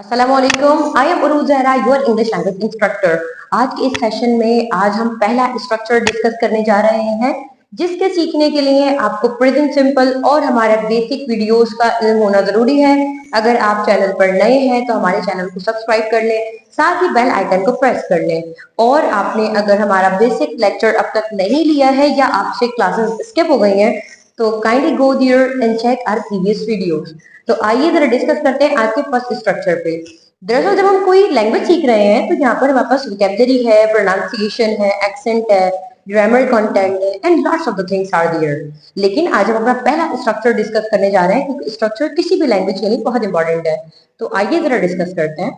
अस्सलामुअलैकुम, I am Urooj Zahra, your English language instructor. आज के इस सेशन में हम पहला स्ट्रक्चर डिस्कस करने जा रहे हैं, जिसके सीखने के लिए आपको प्रेजेंट सिंपल और हमारे बेसिक वीडियोस का इल्म होना जरूरी है। अगर आप चैनल पर नए हैं तो हमारे चैनल को सब्सक्राइब कर लें, साथ ही बेल आइकन को प्रेस कर लें। और आपने अगर हमारा बेसिक लेक्चर अब तक नहीं लिया है या आपसे क्लासेस स्किप हो गई हैं तो kindly go there and check our previous videos. तो आइए जरा डिस्कस करते हैं आज के फर्स्ट स्ट्रक्चर पे। दरअसल जब हम कोई लैंग्वेज सीख रहे हैं तो यहाँ पर हमारे पास वोकैबुलरी है, प्रोनाउंसिएशन है, एक्सेंट है, ग्रामर कंटेंट है and lots of the things are there. लेकिन आज हम अपना पहला स्ट्रक्चर डिस्कस करने जा रहे हैं, क्योंकि स्ट्रक्चर किसी भी लैंग्वेज के लिए बहुत इंपॉर्टेंट है। तो आइए जरा डिस्कस करते हैं।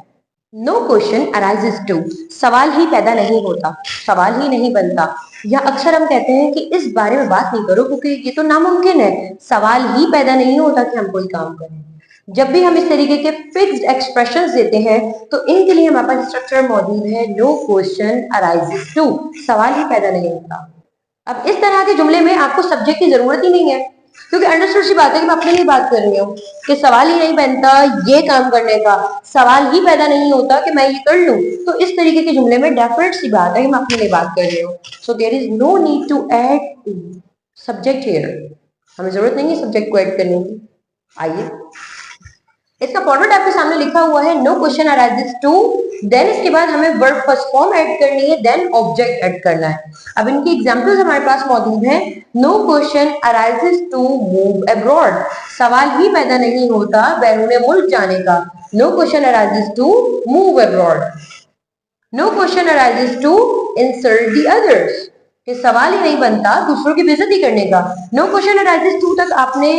नो क्वेश्चन अराइजेस टू, सवाल ही पैदा नहीं होता, सवाल ही नहीं बनता। या अक्सर हम कहते हैं कि इस बारे में बात नहीं करो क्योंकि ये तो नामुमकिन है, सवाल ही पैदा नहीं होता कि हम कोई काम करें। जब भी हम इस तरीके के फिक्स्ड एक्सप्रेशंस देते हैं तो इनके लिए हमारे पास स्ट्रक्चर मौजूद है, नो क्वेश्चन अराइजेस टू, सवाल ही पैदा नहीं होता। अब इस तरह के जुमले में आपको सब्जेक्ट की जरूरत ही नहीं है, क्योंकि अंडरस्टूड सी बात है कि मैं अपने लिए बात कर रही हूँ कि सवाल ही नहीं बनता ये काम करने का, सवाल ही पैदा नहीं होता कि मैं ये कर लूं। तो इस तरीके के जुमले में डेफिनेट सी बात है कि मैं अपने लिए बात कर रही हूँ। So there is no need to add subject here, हमें जरूरत नहीं है सब्जेक्ट को ऐड करने की। आइए, इसका फॉर्मेट आपके सामने लिखा हुआ है, no question arises to, then इसके बाद हमें वर्ब फर्स्ट फॉर्म ऐड करनी है, देन ऑब्जेक्ट ऐड करना है। अब इनकी एग्जांपल्स हमारे पास मौजूद हैं। No question arises to move abroad, सवाल ही पैदा नहीं होता बैरून मुल्क जाने का। No question arises to move abroad. No question arises to insult the others, कि सवाल ही नहीं बनता दूसरों की बेइज्जती करने का। नो क्वेश्चन अराइजेस टू तक आपने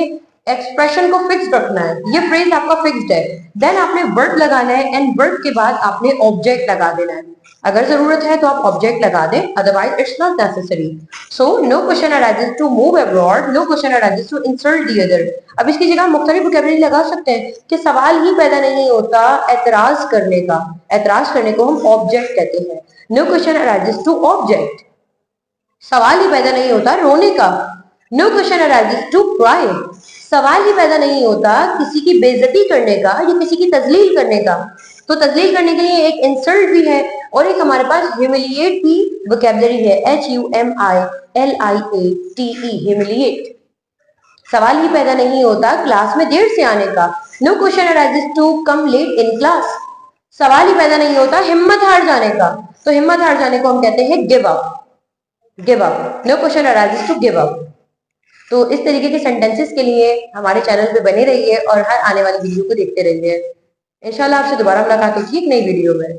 एक्सप्रेशन को फिक्स रखना है, ये फ्रेज आपका फिक्स्ड है। देन आपने वर्ब लगाना है एंड वर्ब के बाद आपने ऑब्जेक्ट लगा देना है। अगर जरूरत है तो आप ऑब्जेक्ट लगा दें, otherwise it's not necessary. So no question arises to move abroad, no question arises to insult the other. अब इसकी जगह मुख्तलिफ वोकैबुलरी लगा सकते हैं कि सवाल ही पैदा नहीं होता एतराज करने का, एतराज करने को हम ऑब्जेक्ट कहते हैं। No question arises to object, सवाल ही पैदा नहीं होता रोने का। No question arises to cry, सवाल ही पैदा नहीं होता किसी की बेइज्जती करने का या किसी की तजलील करने का। तो तजलील करने के लिए एक इंसल्ट भी है और एक हमारे पास ह्यूमिलिएट की वोकैबुलरी है, HUMILIATE, ह्यूमिलिएट। सवाल ही पैदा नहीं होता क्लास में देर से आने का। No question arises to come late in class, सवाल ही पैदा नहीं होता हिम्मत हार जाने का। तो हिम्मत हार जाने को हम कहते हैं give up, give up. No question arises to give up. तो इस तरीके के सेंटेंसेस के लिए हमारे चैनल पे बने रहिए और हर आने वाली वीडियो को देखते रहिए। इंशाल्लाह आपसे दोबारा मुलाकात होगी एक नई वीडियो में।